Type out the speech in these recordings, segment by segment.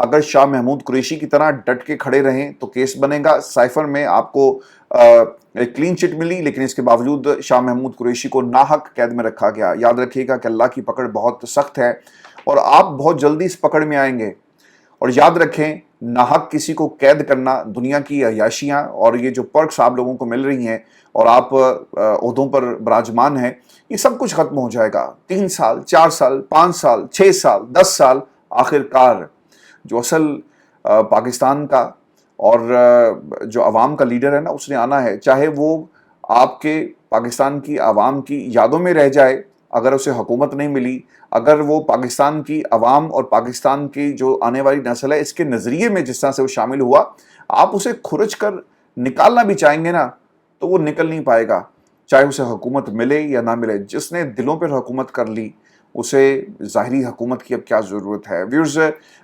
اگر شاہ محمود قریشی کی طرح ڈٹ کے کھڑے رہیں تو کیس بنے گا. سائفر میں آپ کو ایک کلین چٹ ملی، لیکن اس کے باوجود شاہ محمود قریشی کو ناحق قید میں رکھا گیا. یاد رکھیے گا کہ اللہ کی پکڑ بہت سخت ہے اور آپ بہت جلدی اس پکڑ میں آئیں گے. اور یاد رکھیں، ناحق کسی کو قید کرنا دنیا کی عیاشیاں اور یہ جو پرکس آپ لوگوں کو مل رہی ہیں اور آپ عہدوں پر براجمان ہیں، یہ سب کچھ ختم ہو جائے گا. 3 سال 4 سال 5 سال 6 سال 10 سال، آخر کار جو اصل پاکستان کا اور جو عوام کا لیڈر ہے نا، اس نے آنا ہے. چاہے وہ آپ کے پاکستان کی عوام کی یادوں میں رہ جائے اگر اسے حکومت نہیں ملی، اگر وہ پاکستان کی عوام اور پاکستان کی جو آنے والی نسل ہے اس کے نظریے میں جس طرح سے وہ شامل ہوا، آپ اسے کھرچ کر نکالنا بھی چاہیں گے نا تو وہ نکل نہیں پائے گا، چاہے اسے حکومت ملے یا نہ ملے. جس نے دلوں پر حکومت کر لی اسے ظاہری حکومت کی اب کیا ضرورت ہے. ویورز،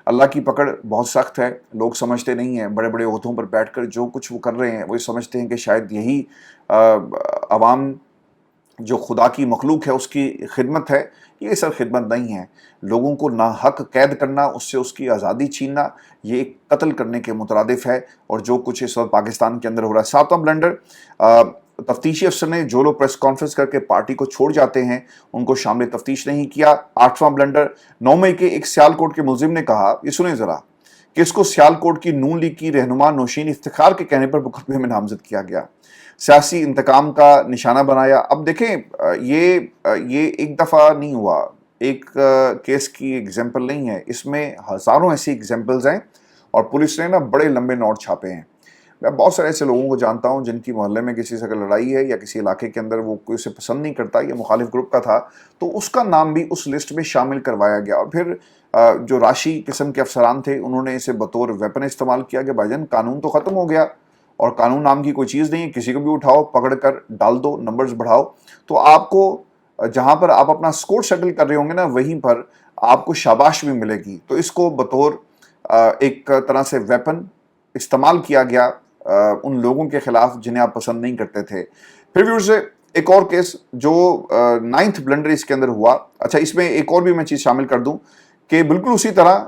اللہ کی پکڑ بہت سخت ہے. لوگ سمجھتے نہیں ہیں، بڑے بڑے عہدوں پر بیٹھ کر جو کچھ وہ کر رہے ہیں وہ سمجھتے ہیں کہ شاید یہی عوام جو خدا کی مخلوق ہے اس کی خدمت ہے. یہ سر خدمت نہیں ہے. لوگوں کو ناحق قید کرنا، اس سے اس کی آزادی چھیننا، یہ ایک قتل کرنے کے مترادف ہے. اور جو کچھ اس وقت پاکستان کے اندر ہو رہا ہے. 7واں بلنڈر، تفتیشی افسر نے جو لوگ پریس کانفرنس کر کے پارٹی کو چھوڑ جاتے ہیں ان کو شامل تفتیش نہیں کیا. 8واں بلنڈر، 9 مئی کے ایک سیالکوٹ کے ملزم نے کہا، یہ سنیں ذرا، کہ اس کو سیالکوٹ کی نون لیگ کی رہنما نوشین افتخار کے کہنے پر مقدمے میں نامزد کیا گیا، سیاسی انتقام کا نشانہ بنایا. اب دیکھیں، یہ ایک دفعہ نہیں ہوا، ایک کیس کی ایگزامپل نہیں ہے، اس میں ہزاروں ایسی ایگزامپلز ہیں اور پولیس نے نا بڑے لمبے نوٹ چھاپے ہیں. میں بہت سارے ایسے لوگوں کو جانتا ہوں جن کی محلے میں کسی سے اگر لڑائی ہے یا کسی علاقے کے اندر وہ کوئی اسے پسند نہیں کرتا یا مخالف گروپ کا تھا تو اس کا نام بھی اس لسٹ میں شامل کروایا گیا. اور پھر جو راشی قسم کے افسران تھے انہوں نے اسے بطور ویپن استعمال کیا کہ بھائی جان قانون تو ختم ہو گیا اور قانون نام کی کوئی چیز نہیں ہے، کسی کو بھی اٹھاؤ پکڑ کر ڈال دو، نمبرز بڑھاؤ. تو آپ کو جہاں پر آپ اپنا سکور سیٹل کر رہے ہوں گے نا وہیں پر آپ کو شاباش بھی ملے گی. تو اس کو بطور ایک طرح سے ویپن استعمال کیا گیا ان لوگوں کے خلاف جنہیں آپ پسند نہیں کرتے تھے. پھر ویورز، ایک اور کیس جو 9th بلنڈر اس کے اندر ہوا. اچھا، اس میں ایک اور بھی میں چیز شامل کر دوں کہ بالکل اسی طرح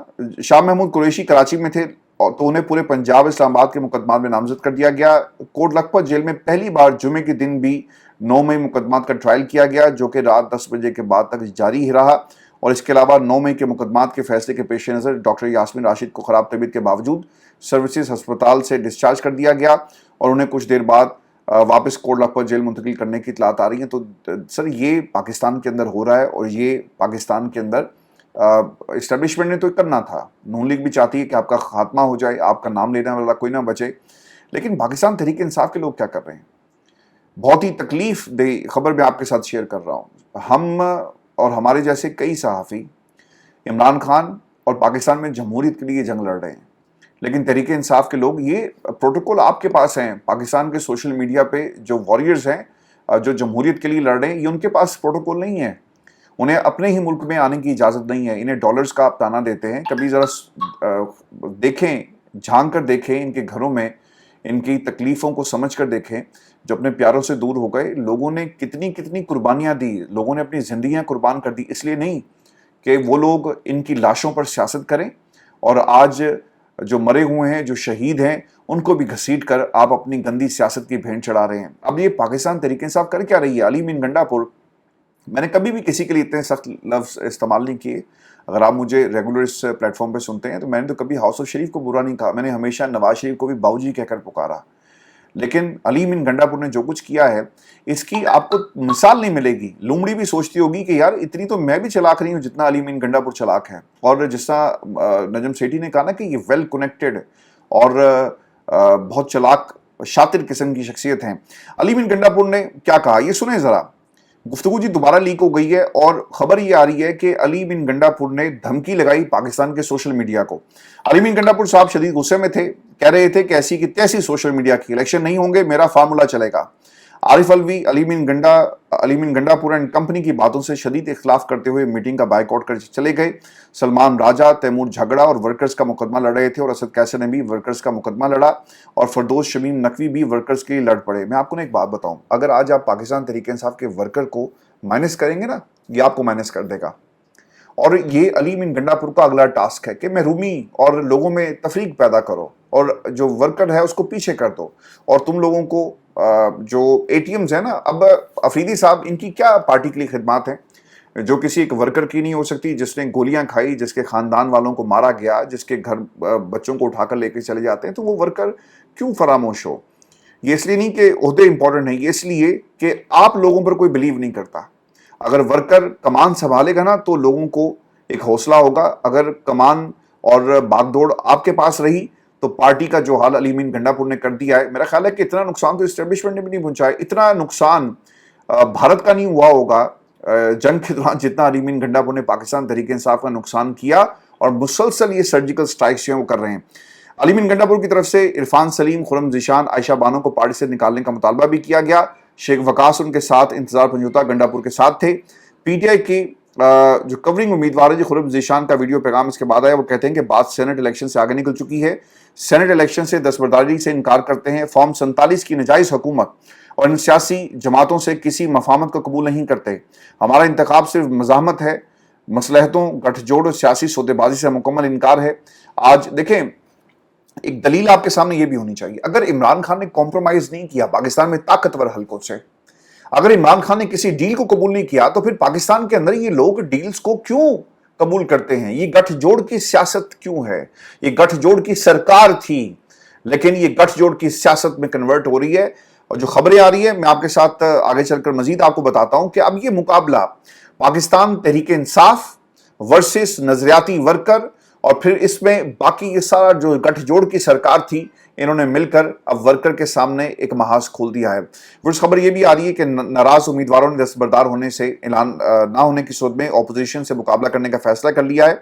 شاہ محمود قریشی کراچی میں تھے تو انہیں پورے پنجاب اسلام آباد کے مقدمات میں نامزد کر دیا گیا. کوٹ لکھپت جیل میں پہلی بار جمعے کے دن بھی 9 مئی مقدمات کا ٹرائل کیا گیا جو کہ رات 10 بجے کے بعد تک جاری ہی رہا. اور اس کے علاوہ 9 مئی کے مقدمات کے فیصلے کے پیش نظر ڈاکٹر یاسمین راشد کو خراب طبیعت کے باوجود سروسز ہسپتال سے ڈسچارج کر دیا گیا اور انہیں کچھ دیر بعد واپس کوٹ لکھپت جیل منتقل کرنے کی اطلاعات آ رہی ہیں. تو سر یہ پاکستان کے اندر ہو رہا ہے اور یہ پاکستان کے اندر اسٹیبلشمنٹ نے تو کرنا تھا. نون لیگ بھی چاہتی ہے کہ آپ کا خاتمہ ہو جائے، آپ کا نام لینے والا کوئی نہ بچے. لیکن پاکستان تحریک انصاف کے لوگ کیا کر رہے ہیں؟ بہت ہی تکلیف دہ خبر میں آپ کے ساتھ شیئر کر رہا ہوں. ہم اور ہمارے جیسے کئی صحافی عمران خان اور پاکستان میں جمہوریت کے لیے جنگ لڑ رہے ہیں، لیکن تحریک انصاف کے لوگ، یہ پروٹوکول آپ کے پاس ہیں. پاکستان کے سوشل میڈیا پہ جو واریئرز ہیں جو جمہوریت کے لیے لڑ رہے ہیں، یہ ان کے پاس پروٹوکول نہیں ہے. انہیں اپنے ہی ملک میں آنے کی اجازت نہیں ہے. انہیں ڈالرز کا آپ تانا دیتے ہیں. کبھی ذرا دیکھیں، جھانک کر دیکھیں ان کے گھروں میں، ان کی تکلیفوں کو سمجھ کر دیکھیں. جو اپنے پیاروں سے دور ہو گئے، لوگوں نے کتنی کتنی قربانیاں دی، لوگوں نے اپنی زندگیاں قربان کر دی، اس لیے نہیں کہ وہ لوگ ان کی لاشوں پر سیاست کریں. اور آج جو مرے ہوئے ہیں، جو شہید ہیں، ان کو بھی گھسیٹ کر آپ اپنی گندی سیاست کی بھینٹ چڑھا رہے ہیں. اب یہ پاکستان تحریک انصاف کر کیا رہی ہے؟ علی مین گنڈا پور، میں نے کبھی بھی کسی کے لیے اتنے سخت لفظ استعمال نہیں کیے. اگر آپ مجھے ریگولر اس پلیٹ فارم پہ سنتے ہیں تو میں نے تو کبھی ہاؤس آف شریف کو برا نہیں کہا. میں نے ہمیشہ نواز شریف کو بھی باؤ جی کہہ کر پکارا. لیکن علی مین گنڈا پور نے جو کچھ کیا ہے اس کی آپ کو مثال نہیں ملے گی. لومڑی بھی سوچتی ہوگی کہ یار اتنی تو میں بھی چلاک نہیں ہوں جتنا علی مین گنڈا پور چلاک ہے. اور جس طرح نجم سیٹھی نے کہا نا کہ یہ ویل کنیکٹڈ اور بہت چلاک شاطر قسم کی شخصیت ہیں. علی مین گنڈا پور نے کیا کہا یہ سنیں ذرا. گفتگو جی دوبارہ لیک ہو گئی ہے اور خبر یہ آ رہی ہے کہ علی مین گنڈا پور نے دھمکی لگائی پاکستان کے سوشل میڈیا کو. علی مین گنڈا پور صاحب شدید غصے میں تھے، کہہ رہے تھے کہ ایسی کی تیسی سوشل میڈیا کی الیکشن نہیں ہوں گے، میرا فارمولا چلے گا. عارف الوی علی مین گنڈا پور اینڈ کمپنی کی باتوں سے شدید اختلاف کرتے ہوئے میٹنگ کا بائیکاٹ کر چلے گئے. سلمان راجہ تیمور جھگڑا اور ورکرز کا مقدمہ لڑ رہے تھے اور اسد کیسر نے بھی ورکرز کا مقدمہ لڑا اور فردوس شمیم نقوی بھی ورکرز کے لیے لڑ پڑے. میں آپ کو ایک بات بتاؤں، اگر آج آپ پاکستان تحریک انصاف کے ورکر کو مائنس کریں گے نا، یہ آپ کو مائنس کر دے گا. اور یہ علی امین گنڈاپور کا اگلا ٹاسک ہے کہ محرومی اور لوگوں میں تفریق پیدا کرو اور جو ورکر ہے اس کو پیچھے کر دو. اور تم لوگوں کو جو اے ٹی ایمز ہیں نا، اب افریدی صاحب ان کی کیا پارٹی کے لیے خدمات ہیں جو کسی ایک ورکر کی نہیں ہو سکتی، جس نے گولیاں کھائی، جس کے خاندان والوں کو مارا گیا، جس کے گھر بچوں کو اٹھا کر لے کے چلے جاتے ہیں، تو وہ ورکر کیوں فراموش ہو؟ یہ اس لیے نہیں کہ عہدے امپورٹنٹ نہیں، یہ اس لیے کہ آپ لوگوں پر کوئی بلیو نہیں کرتا. اگر ورکر کمان سنبھالے گا نا تو لوگوں کو ایک حوصلہ ہوگا. اگر کمان اور باغ دوڑ آپ کے پاس رہی تو پارٹی کا جو حال علی امین گنڈاپور نے کر دیا ہے، میرا خیال ہے کہ اتنا نقصان تو اسٹیبلشمنٹ نے بھی نہیں پہنچایا. اتنا نقصان بھارت کا نہیں ہوا ہوگا جنگ کے دوران جتنا علی امین گنڈاپور نے پاکستان تحریک انصاف کا نقصان کیا. اور مسلسل یہ سرجیکل سٹرائکس جو ہیں وہ کر رہے ہیں. علی امین گنڈاپور کی طرف سے عرفان سلیم، خرم ذیشان، عائشہ بانو کو پارٹی سے نکالنے کا مطالبہ بھی کیا گیا. شیخ وقاص ان کے ساتھ، انتظار پنجوتا گنڈاپور کے ساتھ تھے. پی ٹی آئی کی جو کورنگ امیدوار ہے جی خرم ذیشان کا ویڈیو پیغام اس کے بعد آیا. وہ کہتے ہیں کہ بات سینٹ الیکشن سے آگے نکل چکی ہے. سینٹ الیکشن سے دستبرداری سے انکار کرتے ہیں. فارم 47 کی نجائز حکومت اور ان سیاسی جماعتوں سے کسی مفاہمت کو قبول نہیں کرتے. ہمارا انتخاب صرف مزاحمت ہے، مصلحتوں، گٹھ جوڑ اور سیاسی سودے بازی سے مکمل انکار ہے. آج دیکھیں، ایک دلیل آپ کے سامنے یہ بھی ہونی چاہیے. اگر عمران خان نے کمپرومائز نہیں کیا پاکستان میں طاقتور حلقوں سے، اگر عمران خان نے کسی ڈیل کو قبول نہیں کیا، تو پھر پاکستان کے اندر یہ لوگ ڈیلز کو کیوں قبول کرتے ہیں؟ یہ گٹھ جوڑ کی سیاست کیوں ہے؟ یہ گٹھ جوڑ کی سرکار تھی، لیکن یہ گٹھ جوڑ کی سیاست میں کنورٹ ہو رہی ہے. اور جو خبریں آ رہی ہیں میں آپ کے ساتھ آگے چل کر مزید آپ کو بتاتا ہوں کہ اب یہ مقابلہ پاکستان تحریک انصاف ورسس نظریاتی ورکر، اور پھر اس میں باقی یہ سارا جو گٹھ جوڑ کی سرکار تھی، انہوں نے مل کر اب ورکر کے سامنے ایک محاذ کھول دیا ہے. ورس خبر یہ بھی آ رہی ہے کہ ناراض امیدواروں نے دستبردار ہونے سے اعلان نہ ہونے کی صورت میں اپوزیشن سے مقابلہ کرنے کا فیصلہ کر لیا ہے.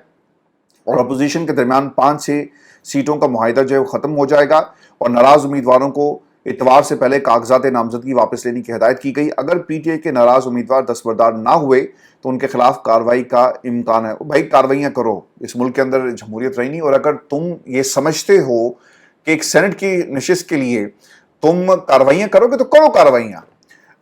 اور اپوزیشن کے درمیان 5-6 سیٹوں کا معاہدہ جو ہے ختم ہو جائے گا. اور ناراض امیدواروں کو اتوار سے پہلے کاغذات نامزدگی واپس لینے کی ہدایت کی گئی. اگر پی ٹی آئی کے ناراض امیدوار دستبردار نہ ہوئے تو ان کے خلاف کارروائی کا امکان ہے. بھائی کارروائیاں کرو، اس ملک کے اندر جمہوریت رہی نہیں. اور اگر تم یہ سمجھتے ہو کہ ایک سینٹ کی نشست کے لیے تم کارروائیاں کرو گے تو کرو کارروائیاں.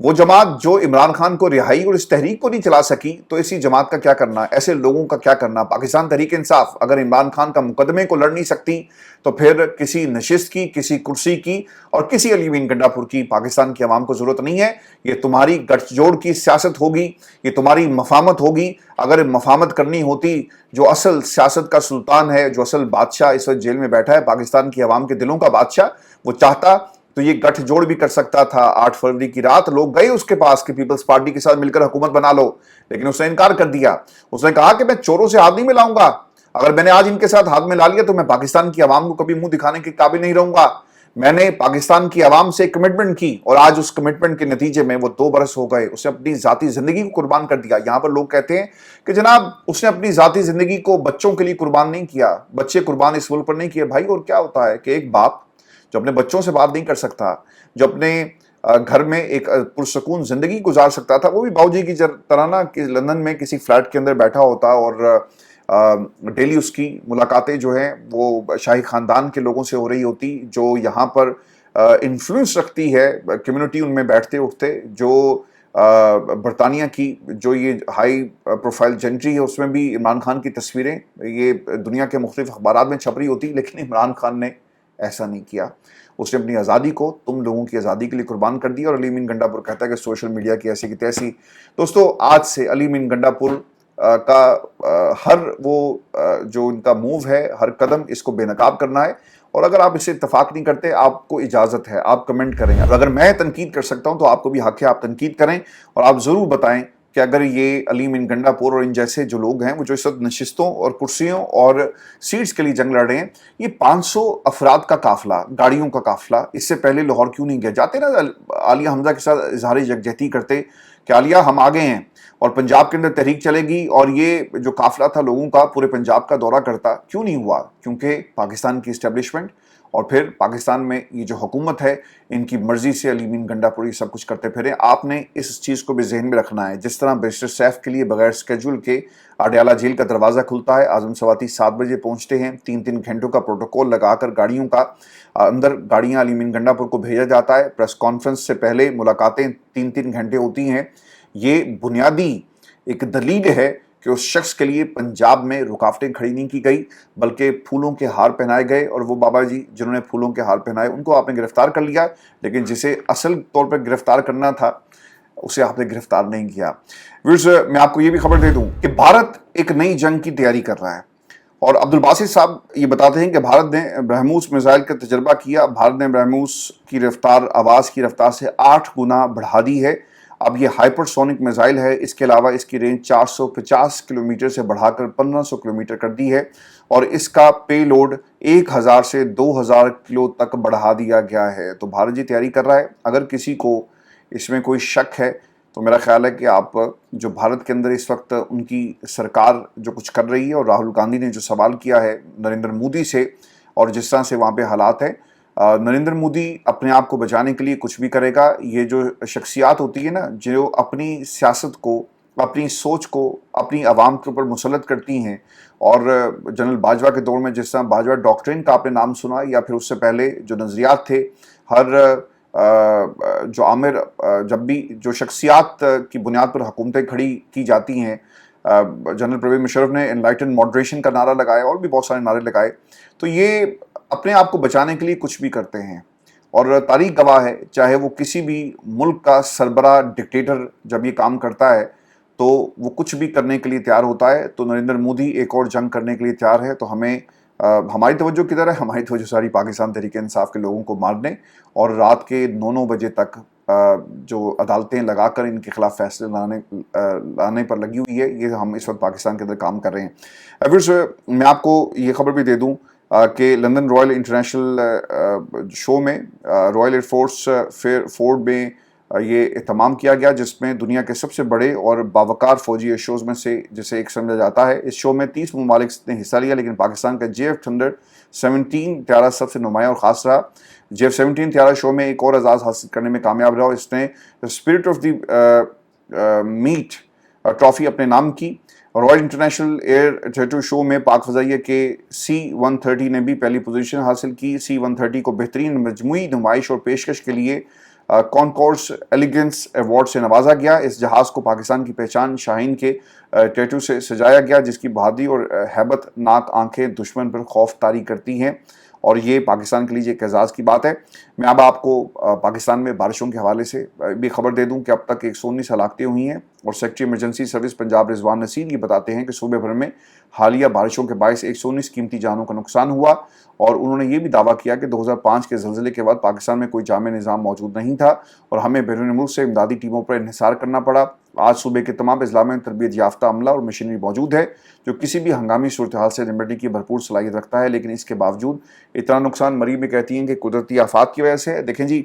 وہ جماعت جو عمران خان کو رہائی اور اس تحریک کو نہیں چلا سکی، تو اسی جماعت کا کیا کرنا، ایسے لوگوں کا کیا کرنا؟ پاکستان تحریک انصاف اگر عمران خان کا مقدمے کو لڑ نہیں سکتی تو پھر کسی نشست کی، کسی کرسی کی اور کسی علی امین گنڈاپور کی پاکستان کی عوام کو ضرورت نہیں ہے. یہ تمہاری گٹھ جوڑ کی سیاست ہوگی، یہ تمہاری مفاہمت ہوگی. اگر مفاہمت کرنی ہوتی، جو اصل سیاست کا سلطان ہے، جو اصل بادشاہ اس وقت جیل میں بیٹھا ہے، پاکستان کی عوام کے دلوں کا بادشاہ، وہ چاہتا تو یہ گٹھ جوڑ بھی کر سکتا تھا. 8 فروری کی رات لوگ گئے اس کے پاس کہ پیپلز پارٹی کے ساتھ مل کر حکومت بنا لو، لیکن اس نے انکار کر دیا. اس نے کہا کہ میں چوروں سے ہاتھ نہیں ملاؤں گا. اگر میں نے آج ان کے ساتھ ہاتھ ملا لیا تو میں پاکستان کی عوام کو کبھی منہ دکھانے کے قابل نہیں رہوں گا. میں نے پاکستان کی عوام سے کمٹمنٹ کی اور آج اس کمٹمنٹ کے نتیجے میں وہ 2 برس ہو گئے اس نے اپنی ذاتی زندگی کو قربان کر دیا. یہاں پر لوگ کہتے ہیں کہ جناب اس نے اپنی ذاتی زندگی کو بچوں کے لیے قربان نہیں کیا، بچے قربان اس ملک پر نہیں کیے. بھائی اور کیا ہوتا ہے کہ ایک باپ جو اپنے بچوں سے بات نہیں کر سکتا، جو اپنے گھر میں ایک پرسکون زندگی گزار سکتا تھا، وہ بھی باؤ جی کی طرح نا کہ لندن میں کسی فلیٹ کے اندر بیٹھا ہوتا اور ڈیلی اس کی ملاقاتیں جو ہیں وہ شاہی خاندان کے لوگوں سے ہو رہی ہوتی، جو یہاں پر انفلوئنس رکھتی ہے کمیونٹی، ان میں بیٹھتے اٹھتے. جو برطانیہ کی جو یہ ہائی پروفائل جنٹری ہے اس میں بھی عمران خان کی تصویریں یہ دنیا کے مختلف اخبارات میں چھپ رہی ہوتی، لیکن عمران خان نے ایسا نہیں کیا. اس نے اپنی آزادی کو تم لوگوں کی آزادی کے لیے قربان کر دیا. اور علی امین گنڈاپور کہتا ہے کہ سوشل میڈیا کی ایسی کی تیسی. دوستو آج سے علی امین گنڈاپور کا ہر وہ جو ان کا موو ہے، ہر قدم اس کو بے نقاب کرنا ہے. اور اگر آپ اس سے اتفاق نہیں کرتے، آپ کو اجازت ہے، آپ کمنٹ کریں. اگر میں تنقید کر سکتا ہوں تو آپ کو بھی حق ہے، آپ تنقید کریں اور آپ ضرور بتائیں کہ اگر یہ علی امین گنڈاپور اور ان جیسے جو لوگ ہیں وہ جو اس وقت نشستوں اور کرسیوں اور سیٹس کے لیے جنگ لڑ رہے ہیں، یہ 500 افراد کا قافلہ، گاڑیوں کا قافلہ اس سے پہلے لاہور کیوں نہیں گیا؟ جاتے نا عالیہ حمزہ کے ساتھ اظہار یکجہتی کرتے کہ عالیہ ہم آگے ہیں اور پنجاب کے اندر تحریک چلے گی، اور یہ جو قافلہ تھا لوگوں کا پورے پنجاب کا دورہ کرتا. کیوں نہیں ہوا؟ کیونکہ پاکستان کی اسٹیبلشمنٹ اور پھر پاکستان میں یہ جو حکومت ہے ان کی مرضی سے علی امین گنڈاپور سب کچھ کرتے پھرے. آپ نے اس چیز کو بھی ذہن میں رکھنا ہے. جس طرح بیرسٹر سیف کے لیے بغیر سکیجول کے اڈیالہ جیل کا دروازہ کھلتا ہے، اعظم سواتی 7 بجے پہنچتے ہیں، 3 گھنٹوں کا پروٹوکول لگا کر گاڑیوں کا اندر گاڑیاں علی امین گنڈاپور کو بھیجا جاتا ہے. پریس کانفرنس سے پہلے ملاقاتیں 3 گھنٹے ہوتی ہیں. یہ بنیادی ایک دلیل ہے کہ اس شخص کے لیے پنجاب میں رکاوٹیں کھڑی نہیں کی گئی بلکہ پھولوں کے ہار پہنائے گئے، اور وہ بابا جی جنہوں نے پھولوں کے ہار پہنائے ان کو آپ نے گرفتار کر لیا، لیکن جسے اصل طور پر گرفتار کرنا تھا اسے آپ نے گرفتار نہیں کیا۔ ویورز، میں آپ کو یہ بھی خبر دے دوں کہ بھارت ایک نئی جنگ کی تیاری کر رہا ہے، اور عبدالباسط صاحب یہ بتاتے ہیں کہ بھارت نے برہموس میزائل کا تجربہ کیا۔ بھارت نے برہموس کی رفتار آواز کی رفتار سے 8 گنا بڑھا دی ہے۔ اب یہ ہائپر سونک میزائل ہے، اس کے علاوہ اس کی رینج 450 کلومیٹر سے بڑھا کر 1500 کلومیٹر کر دی ہے، اور اس کا پے لوڈ 1000 سے 2000 کلو تک بڑھا دیا گیا ہے۔ تو بھارت یہ تیاری کر رہا ہے۔ اگر کسی کو اس میں کوئی شک ہے تو میرا خیال ہے کہ آپ جو بھارت کے اندر اس وقت ان کی سرکار جو کچھ کر رہی ہے، اور راہل گاندھی نے جو سوال کیا ہے نریندر مودی سے، اور جس طرح سے وہاں پہ حالات ہیں، نریندر مودی اپنے آپ کو بچانے کے لیے کچھ بھی کرے گا۔ یہ جو شخصیات ہوتی ہے نا، جو اپنی سیاست کو، اپنی سوچ کو اپنی عوام کے اوپر مسلط کرتی ہیں، اور جنرل باجوہ کے دور میں جس طرح باجوہ ڈاکٹرین کا آپ نے نام سنا، یا پھر اس سے پہلے جو نظریات تھے، ہر جو عامر جب بھی جو شخصیات کی بنیاد پر حکومتیں کھڑی کی جاتی ہیں، جنرل پرویز مشرف نے انلائٹن ماڈریشن کا نعرہ لگایا اور بھی بہت سارے نعرے لگائے، تو یہ اپنے آپ کو بچانے کے لیے کچھ بھی کرتے ہیں، اور تاریخ گواہ ہے چاہے وہ کسی بھی ملک کا سربراہ ڈکٹیٹر جب یہ کام کرتا ہے تو وہ کچھ بھی کرنے کے لیے تیار ہوتا ہے۔ تو نریندر مودی ایک اور جنگ کرنے کے لیے تیار ہے، تو ہمیں ہماری توجہ کدھر ہے؟ ہماری توجہ ساری پاکستان تحریک انصاف کے لوگوں کو مارنے اور رات کے 9 بجے تک جو عدالتیں لگا کر ان کے خلاف فیصلے لانے پر لگی ہوئی ہے۔ یہ ہم اس وقت پاکستان کے اندر کام کر رہے ہیں۔ ایورز، میں آپ کو یہ خبر بھی دے دوں کہ لندن رائل انٹرنیشنل شو میں رائل ایئر فورس فورڈ میں یہ اہتمام کیا گیا، جس میں دنیا کے سب سے بڑے اور باوقار فوجی شوز میں سے جسے ایک سمجھا جاتا ہے۔ اس شو میں 30 ممالک نے حصہ لیا، لیکن پاکستان کا JF-117 طیارہ سب سے نمایاں اور خاص رہا۔ JF-17 طیارہ شو میں ایک اور اعزاز حاصل کرنے میں کامیاب رہا، اور اس نے spirit of the meet trophy اپنے نام کی۔ Royal international air theatre show میں پاک فضائیہ کے C-130 نے بھی پہلی پوزیشن حاصل کی۔ C-130 کو بہترین مجموعی نمائش اور پیشکش کے لیے کانکورس ایلیگنس ایوارڈ سے نوازا گیا۔ اس جہاز کو پاکستان کی پہچان شاہین کے ٹیٹو سے سجایا گیا، جس کی بہادری اور ہیبت ناک آنکھیں دشمن پر خوف طاری کرتی ہیں، اور یہ پاکستان کے لیے ایک اعزاز کی بات ہے۔ میں اب آپ کو پاکستان میں بارشوں کے حوالے سے بھی خبر دے دوں کہ اب تک 119 ہلاکتیں ہوئی ہیں، اور سیکٹری ایمرجنسی سروس پنجاب رضوان نصیر یہ بتاتے ہیں کہ صوبے بھر میں حالیہ بارشوں کے باعث 119 قیمتی جانوں کا نقصان ہوا، اور انہوں نے یہ بھی دعویٰ کیا کہ 2005 کے زلزلے کے بعد پاکستان میں کوئی جامع نظام موجود نہیں تھا، اور ہمیں بیرون ملک سے امدادی ٹیموں پر انحصار کرنا پڑا۔ آج صوبے کے تمام اضلاع میں تربیت یافتہ عملہ اور مشینری موجود ہے جو کسی بھی ہنگامی صورتحال سے نمٹنے کی بھرپور صلاحیت رکھتا ہے، لیکن اس کے باوجود اتنا نقصان مریم میں کہتی ہیں کہ قدرتی آفات کی وجہ سے ہے۔ دیکھیں جی،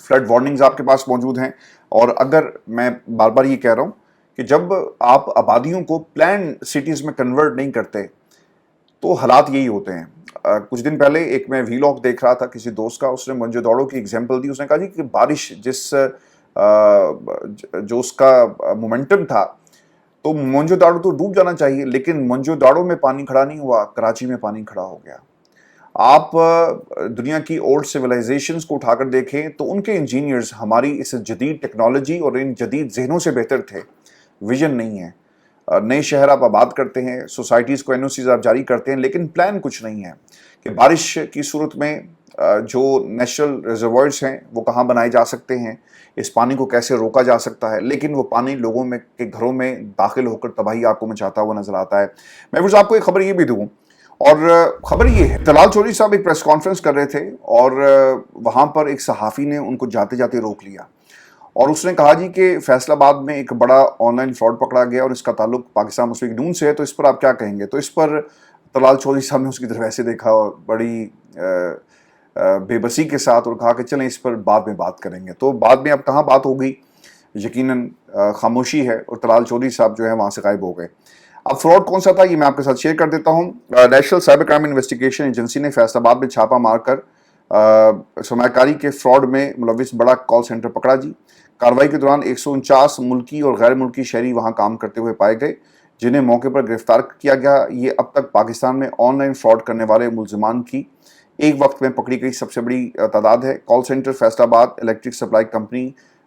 فلڈ وارننگز آپ کے پاس موجود ہیں، اور اگر میں بار بار یہ کہہ رہا ہوں کہ جب آپ آبادیوں کو پلان سٹیز میں کنورٹ نہیں کرتے تو حالات یہی ہوتے ہیں۔ کچھ دن پہلے ایک میں ویلاگ دیکھ رہا تھا کسی دوست کا، اس نے منجو داڑو کی ایگزامپل دی۔ اس نے کہا جی کہ بارش جو اس کا مومنٹم تھا، تو منجو داڑو تو ڈوب جانا چاہیے، لیکن منجو داڑو میں پانی کھڑا نہیں ہوا، کراچی میں پانی کھڑا ہو گیا۔ آپ دنیا کی اولڈ سویلائزیشنز کو اٹھا کر دیکھیں تو ان کے انجینئرز ہماری اس جدید ٹیکنالوجی اور ان جدید ذہنوں سے بہتر تھے۔ ویژن نہیں ہے، نئے شہر آپ آباد کرتے ہیں، سوسائٹیز کو NOCs آپ جاری کرتے ہیں، لیکن پلان کچھ نہیں ہے کہ بارش کی صورت میں جو نیچرل ریزروائرز ہیں وہ کہاں بنائے جا سکتے ہیں، اس پانی کو کیسے روکا جا سکتا ہے، لیکن وہ پانی لوگوں میں کے گھروں میں داخل ہو کر تباہی آپ کو مچاتا ہوا نظر آتا ہے۔ میں آپ کو ایک خبر یہ بھی دوں، اور خبر یہ ہے، طلال چودھری صاحب ایک پریس کانفرنس کر رہے تھے، اور وہاں پر ایک صحافی نے ان کو جاتے جاتے روک لیا، اور اس نے کہا جی کہ فیصل آباد میں ایک بڑا آن لائن فراڈ پکڑا گیا اور اس کا تعلق پاکستان مسلم لیگ نون سے ہے، تو اس پر آپ کیا کہیں گے؟ تو اس پر طلال چودھری صاحب نے اس کی طرف ایسے دیکھا اور بڑی بے بسی کے ساتھ، اور کہا کہ چلیں اس پر بعد میں بات کریں گے۔ تو بعد میں اب کہاں بات ہوگی، یقیناً خاموشی ہے، اور طلال چودھری صاحب جو ہے وہاں سے غائب ہو گئے۔ اب فراڈ کون سا تھا یہ میں آپ کے ساتھ شیئر کر دیتا ہوں۔ National cyber crime investigation agency نے فیصل آباد میں چھاپہ مار کر سرمایہ کاری کے فراڈ میں ملوث بڑا کال سینٹر پکڑا جی۔ کارروائی کے دوران 149 ملکی اور غیر ملکی شہری وہاں کام کرتے ہوئے پائے گئے، جنہیں موقع پر گرفتار کیا گیا۔ یہ اب تک پاکستان میں آن لائن فراڈ کرنے والے ملزمان کی ایک وقت میں پکڑی گئی سب سے بڑی تعداد ہے۔ کال سینٹر فیصل آباد الیکٹرک سپلائی کمپنی